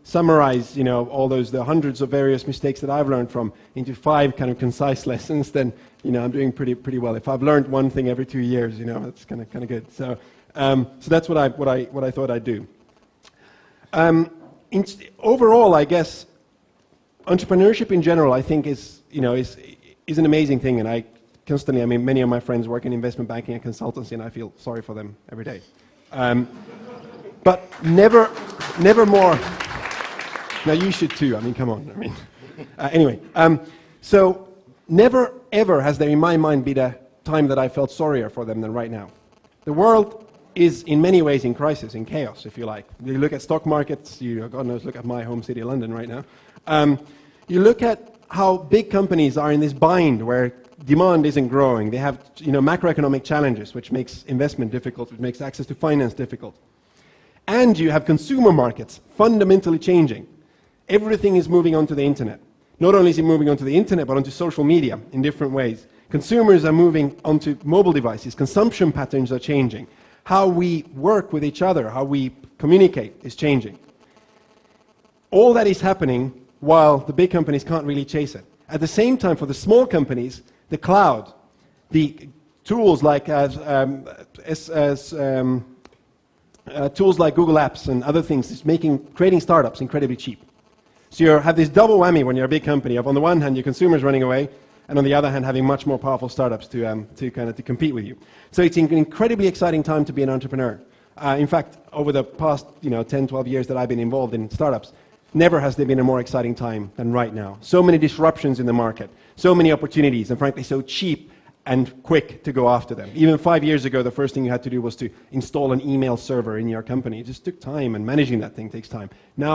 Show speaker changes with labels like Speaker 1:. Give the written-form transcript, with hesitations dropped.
Speaker 1: summarize, all the hundreds of various mistakes that I've learned from into 5 kind of concise lessons, then, I'm doing pretty well. If I've learned one thing every 2 years, that's kind of good. So that's what I thought I'd do. Overall, I guess entrepreneurship in general, I think is an amazing thing, and I constantly, many of my friends work in investment banking and consultancy, and I feel sorry for them every day. But never more. Now you should too. Come on. Anyway, so never ever has there in my mind been a time that I felt sorrier for them than right now. The world is in many ways in crisis, in chaos, if you like. You look at stock markets. God knows, look at my home city, London, right now. You look at how big companies are in this bind where demand isn't growing. They have macroeconomic challenges, which makes investment difficult, which makes access to finance difficult. And you have consumer markets fundamentally changing. Everything is moving onto the internet. Not only is it moving onto the internet, but onto social media in different ways. Consumers are moving onto mobile devices. Consumption patterns are changing. How we work with each other, how we communicate is changing. All that is happening while the big companies can't really chase it. At the same time, for the small companies, the cloud, the tools like tools like Google Apps and other things is creating startups incredibly cheap. So you have this double whammy when you're a big company of, on the one hand, your consumers running away, and on the other hand, having much more powerful startups to compete with you. So it's an incredibly exciting time to be an entrepreneur. In fact, over the past 10, 12 years that I've been involved in startups, never has there been a more exciting time than right now. So many disruptions in the market, so many opportunities, and frankly, so cheap and quick to go after them. Even 5 years ago, the first thing you had to do was to install an email server in your company. It just took time, and managing that thing takes time. Now